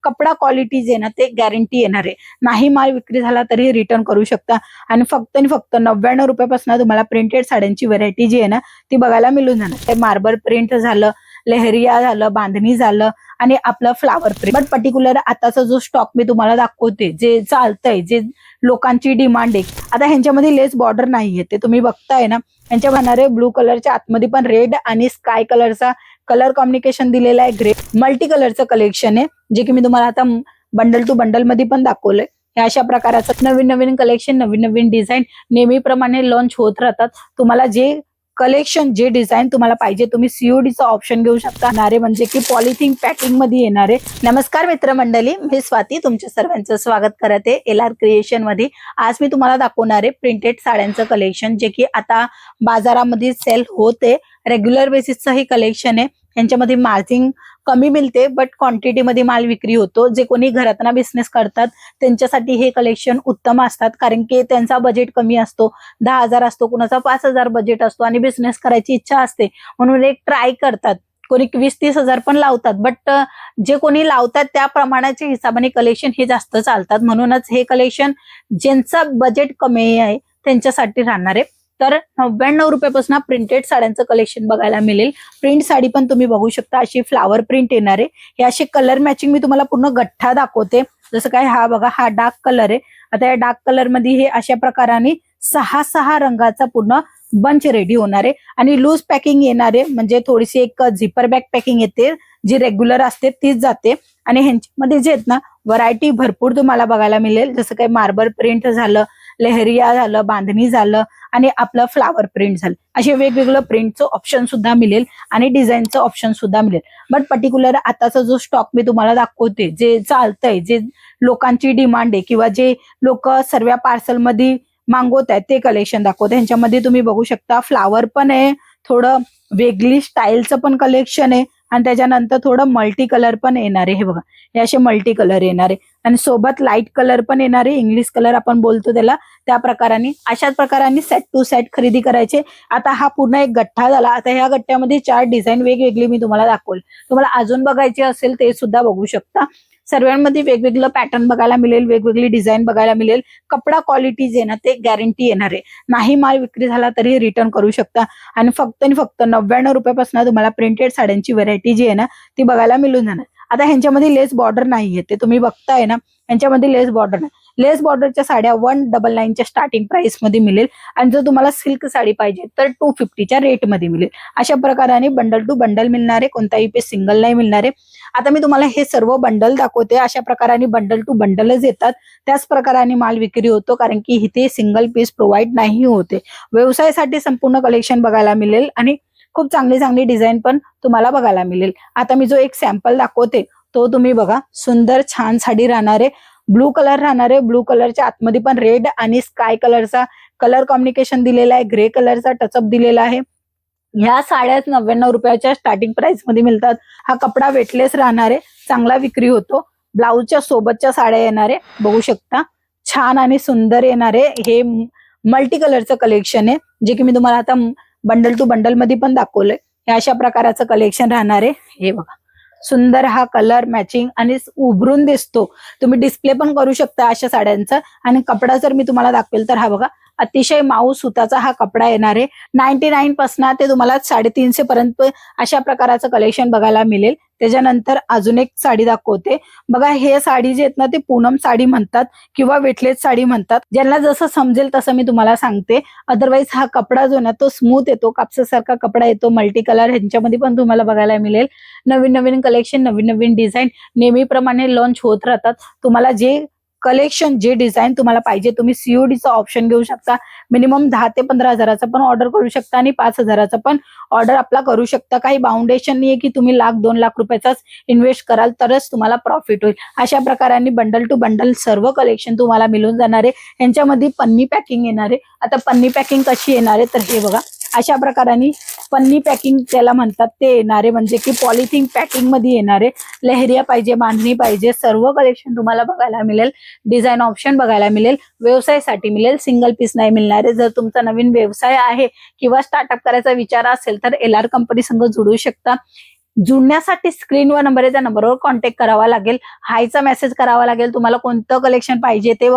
कपडा क्वालिटी जे ना ते गॅरंटी येणार आहे. नाही माल विक्री झाला तरी रिटर्न करू शकता. आणि फक्त 99 रुपयापासून तुम्हाला प्रिंटेड साड्यांची व्हरायटी जी आहे ना ती बघायला मिळून जाणार. ते मार्बल प्रिंट झालं, लेहरिया झालं, बांधणी झालं आणि आपलं फ्लावर प्रिंट. बट पर्टिक्युलर आताचा जो स्टॉक मी तुम्हाला दाखवते, जे चालतंय, जे लोकांची डिमांड आहे, आता ह्यांच्यामध्ये लेस बॉर्डर नाहीये, ते तुम्ही बघताय ना. यांच्या बनणारे ब्लू कलरच्या आतमध्ये पण रेड आणि स्काय कलरचा कलर कॉम्बिनेशन दिलेला आहे. ग्रे मल्टी कलरचं कलेक्शन आहे, जे की मी तुम्हाला आता बंडल टू बंडल मध्ये पण दाखवलंय. हे अशा प्रकारचं नवीन नवीन कलेक्शन, नवीन नवीन डिझाईन नेहमीप्रमाणे लॉन्च होत राहतात. तुम्हाला जे कलेक्शन, जे डिझाईन तुम्हाला पाहिजे, तुम्ही सीओडीचा ऑप्शन घेऊ शकता. नारे म्हणजे की पॉलिथिन पॅकिंग मध्ये येणारे. नमस्कार मित्रमंडळी, मी स्वाती तुमच्या सर्वांचं स्वागत करते LR क्रिएशन मध्ये. आज मी तुम्हाला दाखवणार आहे प्रिंटेड साड्यांचं कलेक्शन, जे की आता बाजारामध्ये सेल होते. रेग्युलर बेसिसचं हे कलेक्शन आहे. यांच्यामध्ये मार्जिन कमी मिळते, बट क्वांटिटी मध्ये माल विक्री होतो. जे कोणी घरातना बिझनेस करतात त्यांच्यासाठी हे कलेक्शन उत्तम असतात, कारण की त्यांचा बजेट कमी असतो. 10,000 असतो, कुणाचा 5,000 बजेट असतो आणि बिझनेस करायची इच्छा असते, म्हणून एक ट्राय करतात. कोणी 20-30 हजार पण लावतात, बट जे कोणी लावतात त्या प्रमाणाच्या हिशोबाने कलेक्शन हे जास्त चालतात. म्हणूनच हे कलेक्शन ज्यांचा बजेट कमी आहे त्यांच्यासाठी राहणार आहे. तर 99 रुपयापासून प्रिंटेड साड्यांचं कलेक्शन बघायला मिळेल. प्रिंट साडी पण तुम्ही बघू शकता, अशी फ्लावर प्रिंट येणार आहे. हे असे कलर मॅचिंग मी तुम्हाला पूर्ण गठ्ठा दाखवते. जसं काय हा बघा, हा डार्क कलर आहे. आता या डार्क कलर मध्ये हे अशा प्रकाराने 6 रंगाचा पूर्ण बंच रेडी होणार आहे. आणि लूज पॅकिंग येणार आहे, म्हणजे थोडीशी एक झिपर बॅग पॅकिंग येते, जी रेग्युलर असते तीच जाते. आणि ह्यांच्यामध्ये जे आहेत ना व्हरायटी भरपूर तुम्हाला बघायला मिळेल. जसं काही मार्बल प्रिंट झालं, लेहरिया झालं, बांधणी झालं आणि आपलं फ्लावर प्रिंट झालं, असे वेगवेगळं प्रिंटचं ऑप्शन सुद्धा मिळेल आणि डिझाईनचं ऑप्शन सुद्धा मिळेल. बट पर्टिक्युलर आताचा जो स्टॉक मी तुम्हाला दाखवते, जे चालतंय, जे लोकांची डिमांड आहे किंवा जे लोक सर्व पार्सल मध्ये मागवत आहेत ते कलेक्शन दाखवते. ह्यांच्यामध्ये तुम्ही बघू शकता फ्लावर पण आहे, थोडं वेगळी स्टाईलचं पण कलेक्शन आहे आणि त्याच्यानंतर थोडं मल्टी कलर पण येणार आहे. हे बघा, हे असे मल्टी कलर येणार आहे आणि सोबत लाईट कलर पण येणार आहे, इंग्लिश कलर आपण बोलतो त्याला, त्या प्रकाराने. अशाच प्रकाराने सेट टू सेट खरेदी करायचे. आता हा पूर्ण एक गठ्ठा झाला. आता ह्या गठ्ठ्यामध्ये 4 डिझाईन वेगवेगळी मी तुम्हाला दाखवली. तुम्हाला अजून बघायची असेल ते सुद्धा बघू शकता. सर्वांमध्ये वेगवेगळं पॅटर्न बघायला मिळेल, वेगवेगळी डिझाईन बघायला मिळेल. कपडा क्वालिटी जे ना ते गॅरंटी येणार आहे. नाही माल विक्री झाला तरी रिटर्न करू शकता. आणि फक्त 99 रुपयापासून तुम्हाला प्रिंटेड साड्यांची व्हरायटी जी आहे ना ती बघायला मिळून जाणार. आता ह्यांच्यामध्ये लेस बॉर्डर नाहीये, ते तुम्ही बघताय ना. यांच्यामध्ये लेस बॉर्डर नाही. लेस बॉर्डरच्या साड्या 199च्या स्टार्टिंग प्राइस मध्ये मिळेल. आणि जर तुम्हाला सिल्क साडी पाहिजे तर 250च्या रेट मध्ये मिळेल. अशा प्रकाराने बंडल टू बंडल मिळणार आहे, कोणताही पीस सिंगल नाही मिळणार आहे. आता मी तुम्हाला हे सर्व बंडल दाखवते. अशा प्रकाराने बंडल टू बंडलच येतात, त्याच प्रकाराने माल विक्री होतो, कारण की इथे सिंगल पीस प्रोव्हाइड नाही होते. व्यवसायासाठी संपूर्ण कलेक्शन बघायला मिळेल आणि खूप चांगली चांगली डिझाईन पण तुम्हाला बघायला मिळेल. आता मी जो एक सॅम्पल दाखवते तो तुम्ही बघा. सुंदर छान साडी राहणार आहे, ब्लू कलर राहणार आहे. ब्लू कलरच्या आतमध्ये पण रेड आणि स्काय कलरचा कलर कॉम्बिनेशन दिलेला आहे, ग्रे कलरचा टचअप दिलेला आहे. ह्या साड्या 99 रुपयाच्या स्टार्टिंग प्राइस मध्ये मिळतात. हा कपडा वेटलेस राहणार आहे, चांगला विक्री होतो. ब्लाऊजच्या सोबतच्या साड्या येणार आहे, बघू शकता. छान आणि सुंदर येणार आहे. हे मल्टी कलरचं कलेक्शन आहे, जे की मी तुम्हाला आता बंडल टू बंडल मध्ये पण दाखवलंय. हे अशा प्रकारचं कलेक्शन राहणार आहे. हे बघा, सुंदर हा कलर मॅचिंग आणि उभरून दिसतो. तुम्ही डिस्प्ले पण करू शकता अशा साड्यांचा. आणि कपडा जर मी तुम्हाला दाखवेल तर हा बघा, अतिशय माऊ सुताचा हा कपडा येणार आहे. 99 पासून ते तुम्हाला 350 पर्यंत अशा प्रकारचं कलेक्शन बघायला मिळेल. त्याच्यानंतर अजून एक साडी दाखवते बघा. हे साडी जे आहेत ना ते पूनम साडी म्हणतात किंवा वेटलेस साडी म्हणतात, ज्यांना जसं समजेल तसं मी तुम्हाला सांगते. अदरवाईज हा कपडा जो ना तो स्मूथ येतो, कापसासारखा कपडा येतो. मल्टी कलर ह्यांच्यामध्ये पण तुम्हाला बघायला मिळेल. नवीन नवीन कलेक्शन, नवीन नवीन डिझाईन नेहमीप्रमाणे लॉन्च होत राहतात. तुम्हाला जे कलेक्शन, जे डिझाईन तुम्हाला पाहिजे, तुम्ही सीओडीचा ऑप्शन घेऊ शकता. मिनिमम 10 ते 15 हजाराचा पण ऑर्डर करू शकता आणि 5 हजाराचा पण ऑर्डर आपला करू शकता. काही बाउंडेशन नाहीये की तुम्ही 1,00,000-2 लाख रुपयाचाच इन्व्हेस्ट कराल तरच तुम्हाला प्रॉफिट होईल. अशा प्रकाराने बंडल टू बंडल सर्व कलेक्शन तुम्हाला मिळून जाणार आहे. यांच्यामध्ये पन्नी पॅकिंग येणार आहे. आता पन्नी पॅकिंग कशी येणार आहे तर हे बघा, अशा प्रकाराने पन्नी पॅकिंग त्याला म्हणतात ते येणार आहे, म्हणजे की पॉलिथिन पॅकिंग मध्ये येणार आहे. लेहरिया पाहिजे, बांधणी पाहिजे, सर्व कलेक्शन तुम्हाला बघायला मिळेल. डिझाईन ऑप्शन बघायला मिळेल. व्यवसायासाठी मिळेल, सिंगल पीस नाही मिळणार आहे. जर तुमचा नवीन व्यवसाय आहे किंवा स्टार्टअप करायचा विचार असेल तर LR कंपनी संग जोडू शकता. जुळण्यासाठी स्क्रीनवर नंबर आहे, त्या नंबरवर कॉन्टॅक्ट करावा लागेल, हायचा मेसेज करावा लागेल, तुम्हाला कोणतं कलेक्शन पाहिजे ते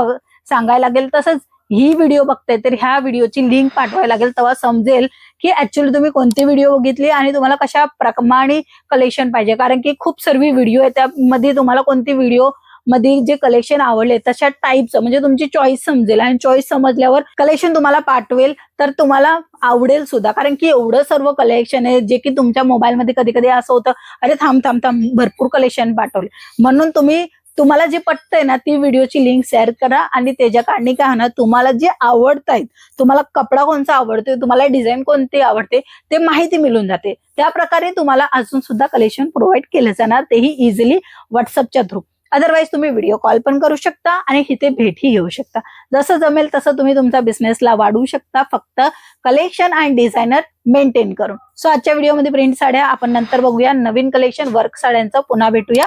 सांगायला लागेल. तसंच ही व्हिडिओ बघताय तर ह्या व्हिडिओची लिंक पाठवायला लागेल, तेव्हा समजेल की ऍक्च्युअली तुम्ही कोणती व्हिडिओ बघितली आणि तुम्हाला कशा प्रमाणे कलेक्शन पाहिजे. कारण की खूप सर्व व्हिडिओ आहे, त्यामध्ये तुम्हाला कोणती व्हिडिओ मध्ये जे कलेक्शन आवडले तशा टाईपचं म्हणजे तुमची चॉईस समजेल, आणि चॉईस समजल्यावर कलेक्शन तुम्हाला पाठवेल तर तुम्हाला आवडेल सुद्धा. कारण की एवढं सर्व कलेक्शन आहे जे की तुमच्या मोबाईलमध्ये कधी कधी असं होतं, अरे थांब थांब थांब भरपूर कलेक्शन पाठवले. म्हणून तुम्हाला जे पटतंय ना ती व्हिडिओची लिंक शेअर करा, आणि त्याच्या काढणी काय ना तुम्हाला जे आवडतायत, तुम्हाला कपडा कोणता आवडतोय, तुम्हाला डिझाईन कोणती आवडते ते माहिती मिळून जाते. त्या प्रकारे तुम्हाला अजून सुद्धा कलेक्शन प्रोव्हाइड केलं जाणार, तेही इझिली व्हॉट्सअपच्या थ्रू. अदरवाईज तुम्ही व्हिडिओ कॉल पण करू शकता आणि इथे भेटही घेऊ शकता. जसं जमेल तसं तुम्ही तुमच्या बिझनेसला वाढवू शकता, फक्त कलेक्शन आणि डिझायनर मेंटेन करून. सो आजच्या व्हिडिओमध्ये प्रिंट साड्या आपण नंतर बघूया. नवीन कलेक्शन वर्क साड्यांचं पुन्हा भेटूया.